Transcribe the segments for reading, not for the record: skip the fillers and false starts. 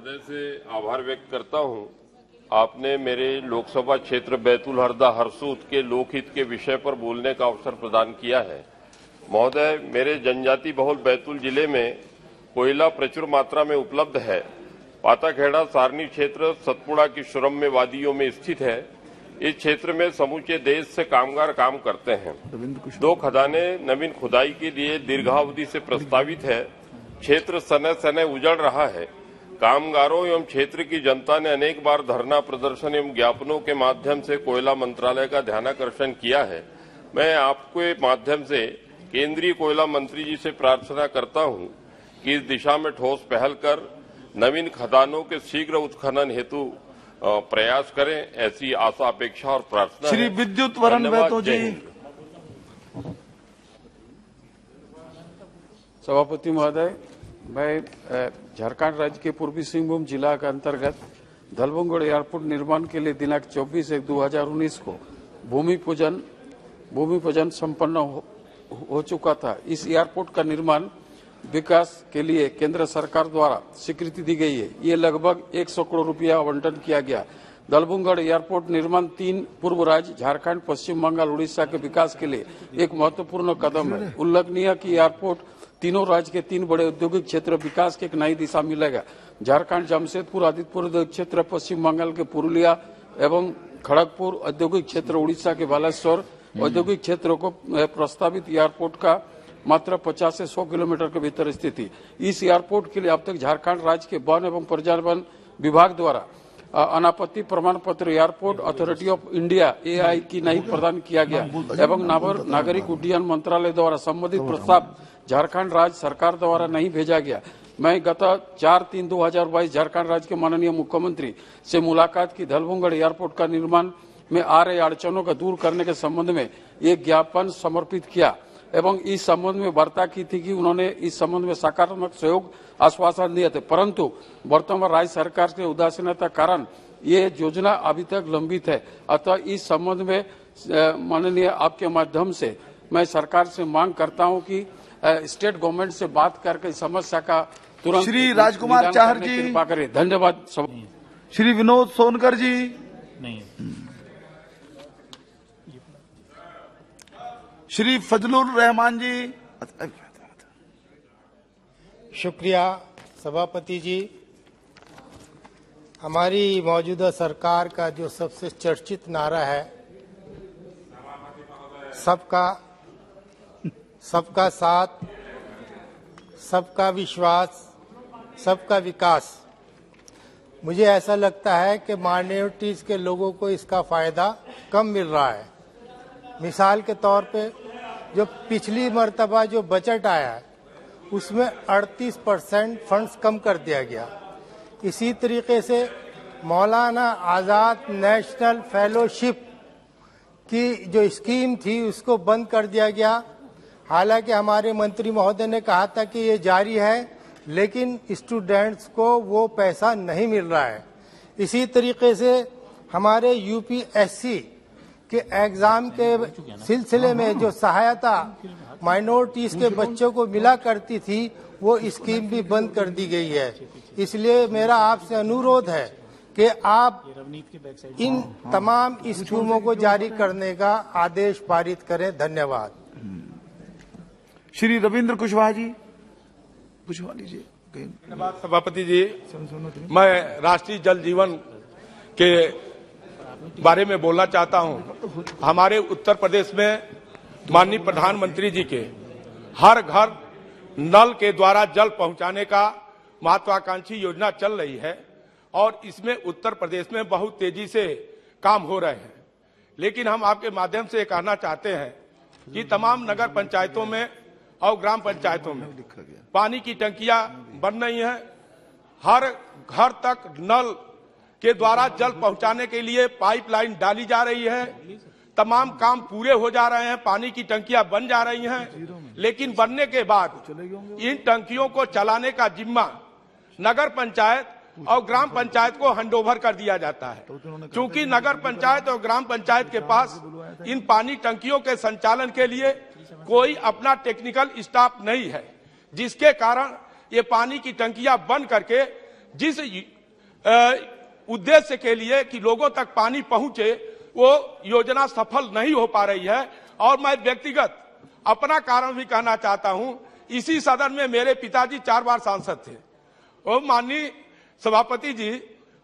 हृदय से आभार व्यक्त करता हूं। आपने मेरे लोकसभा क्षेत्र बैतूल हरदा हरसूद के लोकहित के विषय पर बोलने का अवसर प्रदान किया है। महोदय, मेरे जनजाति बहुल बैतूल जिले में कोयला प्रचुर मात्रा में उपलब्ध है। पाताखेड़ा सारनी क्षेत्र सतपुड़ा की सुरम्य वादियों में स्थित है। इस क्षेत्र में समूचे देश से कामगार काम करते हैं। 2 खदानें नवीन खुदाई के लिए दीर्घावधि से प्रस्तावित है। क्षेत्र सने सने उजड़ रहा है। कामगारों एवं क्षेत्र की जनता ने अनेक बार धरना प्रदर्शन एवं ज्ञापनों के माध्यम से कोयला मंत्रालय का ध्यानाकर्षण किया है। मैं आपके माध्यम से केंद्रीय कोयला मंत्री जी से प्रार्थना करता हूं कि इस दिशा में ठोस पहल कर नवीन खदानों के शीघ्र उत्खनन हेतु प्रयास करें, ऐसी आशा अपेक्षा और प्रार्थना। श्री विद्युत वरण बैतो जी। सभापति महोदय, मैं झारखंड राज्य के पूर्वी सिंहभूम जिला के अंतर्गत दलबुंगड़ एयरपोर्ट निर्माण के लिए दिनांक 24/1/2019 को भूमि पूजन संपन्न हो चुका था। इस एयरपोर्ट का निर्माण विकास के लिए केंद्र सरकार द्वारा स्वीकृति दी गई है। ये लगभग 100 करोड़ रुपया आवंटन किया गया। दलबुंगड़ एयरपोर्ट निर्माण 3 पूर्व राज्य झारखंड, पश्चिम बंगाल, उड़ीसा के विकास के लिए एक महत्वपूर्ण कदम है। उल्लेखनीय कि एयरपोर्ट तीनों राज्य के 3 बड़े औद्योगिक क्षेत्र विकास की एक नई दिशा मिलेगा। झारखंड जमशेदपुर आदित्यपुर औद्योगिक क्षेत्र, पश्चिम बंगाल के पुरुलिया एवं खड़गपुर औद्योगिक क्षेत्र, उड़ीसा के बालेश्वर औद्योगिक क्षेत्रों को प्रस्तावित एयरपोर्ट का मात्र 50 से 100 किलोमीटर के भीतर स्थिति। इस एयरपोर्ट के लिए अब तक झारखंड राज्य के वन एवं पर्यावरण विभाग द्वारा अनापत्ति प्रमाण पत्र airport authority of India (AI) की नहीं प्रदान किया गया एवं नागरिक उड्डयन मंत्रालय द्वारा संबंधित प्रस्ताव झारखंड राज्य सरकार द्वारा नहीं भेजा गया। मैं गत 4/3/2022 झारखंड राज्य के माननीय मुख्यमंत्री से मुलाकात की। दलबुंगड़ एयरपोर्ट का निर्माण में आ रही अड़चनों को दूर करने के संबंध में एक ज्ञापन समर्पित किया एवं इस संबंध में वार्ता की थी कि उन्होंने इस संबंध में सकारात्मक सहयोग आश्वासन दिए थे, परंतु वर्तमान राज्य सरकार के उदासीनता कारण ये योजना अभी तक लंबित है। अतः इस संबंध में माननीय आपके माध्यम से मैं सरकार से मांग करता हूं कि स्टेट गवर्नमेंट से बात करके समस्या का तुरंत श्री राजकुमार चाहर जी कृपा करें। धन्यवाद। श्री विनोद सोनकर जी। नहीं। श्री फजलुर रहमान जी। शुक्रिया सभापति जी। हमारी मौजूदा सरकार का जो सबसे चर्चित नारा है सबका साथ, सबका विश्वास, सबका विकास, मुझे ऐसा लगता है कि माइनॉरिटीज के लोगों को इसका फायदा कम मिल रहा है। मिसाल के तौर पे जो पिछली मर्तबा जो बजट आया है उसमें 38% फंड्स कम कर दिया गया। इसी तरीके से मौलाना आज़ाद नेशनल फेलोशिप की जो स्कीम थी उसको बंद कर दिया गया। हालांकि हमारे मंत्री महोदय ने कहा था कि ये जारी है, लेकिन स्टूडेंट्स को वो पैसा नहीं मिल रहा है। इसी तरीके से हमारे UPSC के एग्जाम के सिलसिले में जो सहायता माइनॉरिटीज के बच्चों को मिला करती थी वो स्कीम भी बंद कर दी गई है। इसलिए मेरा आपसे अनुरोध है कि आप इन तमाम स्कीमों को जारी करने का आदेश पारित करें। धन्यवाद। श्री रविंद्र कुशवाहा जी। कुशवाहा लीजिए। धन्यवाद सभापति जी। मैं राष्ट्रीय जल जीवन के बारे में बोलना चाहता हूं। हमारे उत्तर प्रदेश में माननीय प्रधानमंत्री जी के हर घर नल के द्वारा जल पहुंचाने का महत्वाकांक्षी योजना चल रही है और इसमें उत्तर प्रदेश में बहुत तेजी से काम हो रहे हैं। लेकिन हम आपके माध्यम से कहना चाहते हैं कि तमाम नगर पंचायतों में और ग्राम पंचायतों में पानी की टंकियां बन रही हैं। हर घर तक नल के द्वारा जल पहुंचाने के लिए पाइपलाइन डाली जा रही है। तमाम काम पूरे हो जा रहे हैं, पानी की टंकियां बन जा रही हैं, लेकिन बनने के बाद इन टंकियों को चलाने का जिम्मा नगर पंचायत और ग्राम पंचायत को हैंडओवर कर दिया जाता है। क्योंकि नगर पंचायत और ग्राम पंचायत के पास इन पानी टंकियों के संचालन के लिए कोई अपना टेक्निकल स्टाफ नहीं है, जिसके कारण ये पानी की टंकियां बंद करके जिस उद्देश्य के लिए कि लोगों तक पानी पहुंचे, वो योजना सफल नहीं हो पा रही है। और मैं व्यक्तिगत अपना कारण भी कहना चाहता हूं। इसी सदन में मेरे पिताजी 4 बार सांसद थे। वो माननीय सभापति जी,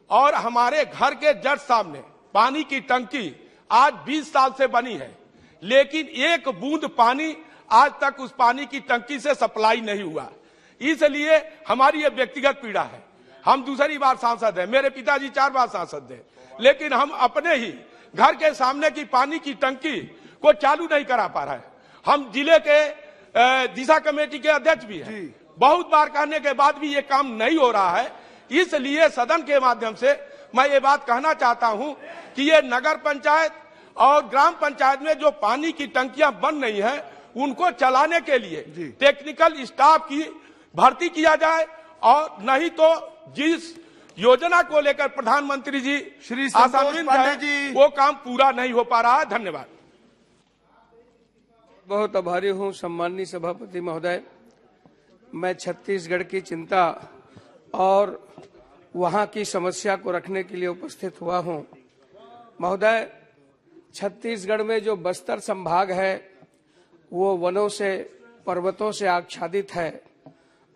और हमारे घर के जस्ट सामने पानी की टंकी आज 20 साल से बनी है, लेकिन एक बूंद पानी आज तक उस पानी की टंकी से सप्लाई नहीं हुआ। इसलिए हमारी ये व्यक्तिगत पीड़ा है। हम दूसरी बार सांसद हैं, मेरे पिताजी 4 बार सांसद थे, लेकिन हम अपने ही घर के सामने की पानी की टंकी को चालू नहीं करा पा रहे हैं। हम जिले के दिशा कमेटी के अध्यक्ष भी हैं, बहुत बार कहने के बाद भी ये काम नहीं हो रहा है। इसलिए सदन के माध्यम से मैं ये बात कहना चाहता हूं कि ये नगर पंचायत और ग्राम पंचायत में जो पानी की टंकियां बन रही हैं, उनको चलाने के लिए टेक्निकल स्टाफ की भर्ती किया जाए, और नहीं तो जिस योजना को लेकर प्रधानमंत्री जी श्री आशान्वित हैं, वो काम पूरा नहीं हो पा रहा है। धन्यवाद। बहुत आभारी हूं सम्माननीय सभापति महोदय। मैं छत्तीसगढ़ की चिंता और वहां की समस्या को रखने के लिए उपस्थित हुआ हूं। महोदय, छत्तीसगढ़ में जो बस्तर संभाग है वो वनों से, पर्वतों से आच्छादित है।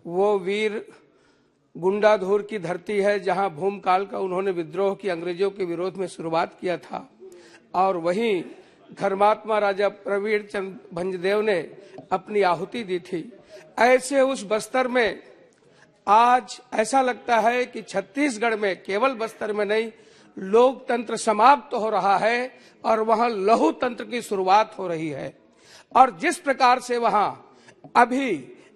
वो वीर गुंडाधुर की धरती है, जहां भूमकाल का उन्होंने विद्रोह की अंग्रेजों के विरोध में शुरुआत किया था। और वहीं धर्मात्मा राजा प्रवीण चंद भंजदेव ने अपनी आहुति दी थी। ऐसे उस बस्तर में आज ऐसा लगता है कि छत्तीसगढ़ में, केवल बस्तर में नहीं, लोकतंत्र समाप्त हो रहा है और वहां लहू तंत्र की शुरुआत हो रही है। और जिस प्रकार से वहां अभी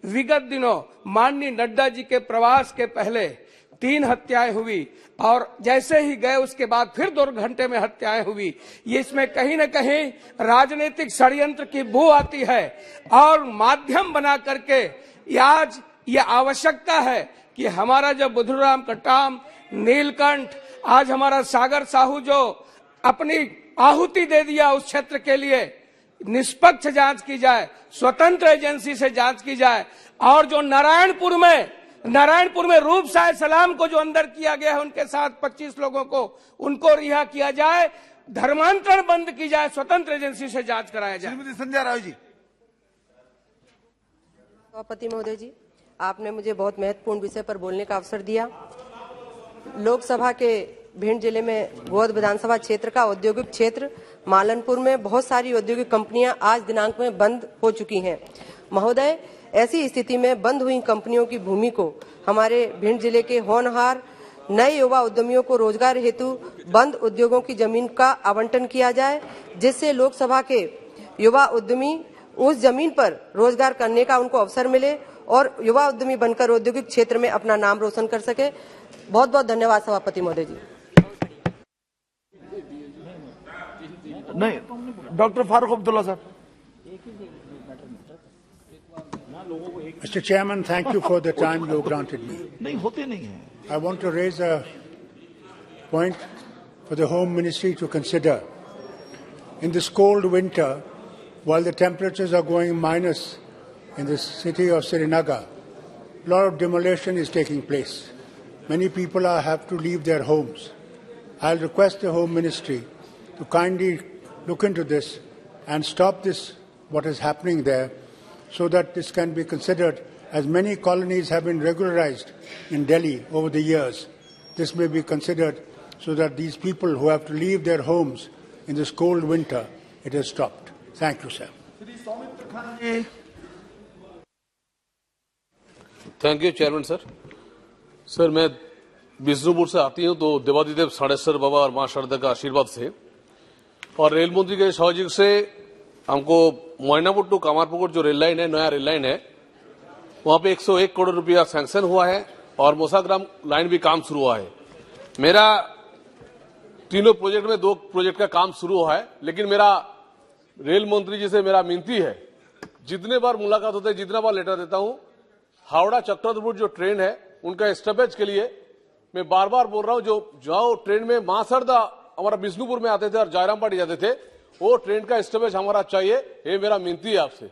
विगत दिनों माननीय नड्डा जी के प्रवास के पहले 3 हत्याएं हुई, और जैसे ही गए उसके बाद फिर 2 घंटे में हत्याएं हुई। ये इसमें कहीं न कहीं राजनीतिक षड्यंत्र की बू आती है। और माध्यम बना करके आज ये आवश्यकता है कि हमारा जो बुधुराम कट्टाम, नीलकंठ, आज हमारा सागर साहू जो अपनी आहुति दे दिया उस क्षेत्र के लिए, निष्पक्ष जांच की जाए, स्वतंत्र एजेंसी से जांच की जाए। और जो नारायणपुर में रूप साय सलाम को जो अंदर किया गया है, उनके साथ 25 लोगों को, उनको रिहा किया जाए, धर्मांतरण बंद की जाए, स्वतंत्र एजेंसी से जांच कराया जाए। श्रीमती संजय राव जी। सभापति महोदय जी, आपने मुझे बहुत महत्वपूर्ण विषय पर बोलने का अवसर दिया। लोकसभा के भिंड जिले में गोद विधानसभा क्षेत्र का औद्योगिक क्षेत्र मालनपुर में बहुत सारी औद्योगिक कंपनियां आज दिनांक में बंद हो चुकी हैं। महोदय, ऐसी स्थिति में बंद हुई कंपनियों की भूमि को हमारे भिंड जिले के होनहार नए युवा उद्यमियों को रोजगार हेतु बंद उद्योगों की जमीन का आवंटन किया जाए, जिससे लोकसभा के युवा उद्यमी उस जमीन पर रोजगार करने का उनको अवसर मिले और युवा उद्यमी बनकर औद्योगिक क्षेत्र में अपना नाम रोशन कर सके। बहुत बहुत धन्यवाद सभापति महोदय जी। नहीं, डॉक्टर फारूक अब्दुल्ला साहब। Mr. Chairman, thank you for the time you granted me. नहीं होते नहीं है। I want to raise a point for the Home Ministry to consider. In this cold winter, while the temperatures are going minus in the city of Srinagar, a lot of demolition is taking place. Many people have to leave their homes. I'll request the Home Ministry to kindly look into this and stop this, what is happening there, so that this can be considered, as many colonies have been regularized in Delhi over the years. This may be considered so that these people who have to leave their homes in this cold winter, it is stopped. Thank you, sir. Thank you chairman sir. Sir, मैं विष्णुपुर से आती हूँ, तो देवादिदेव साड़ेश्वर बाबा और मां शारदा का आशीर्वाद से और रेल मंत्री के सहयोग से हमको मोइनापुर टू कामारपुकुर जो रेल लाइन है, नया रेल लाइन है, वहां पे 101 करोड़ रुपया सैंक्शन हुआ है और मोसाग्राम लाइन भी काम शुरू हुआ है। मेरा तीनों प्रोजेक्ट में 2 प्रोजेक्ट का काम शुरू हुआ है, लेकिन मेरा रेल मंत्री जी से मेरा विनती है, जितने बार मुलाकात होता है, जितना बार लेटर देता हूं, हावड़ा चक्रधरपुर जो ट्रेन है उनका स्टॉपेज के लिए मैं बार बार बोल रहा हूं, जो ट्रेन में मासरदा हमारा विष्णुपुर में आते थे और जयरामपाटी जाते थे, वो ट्रेन का स्टॉपेज हमारा चाहिए। ये मेरा विनती है आपसे।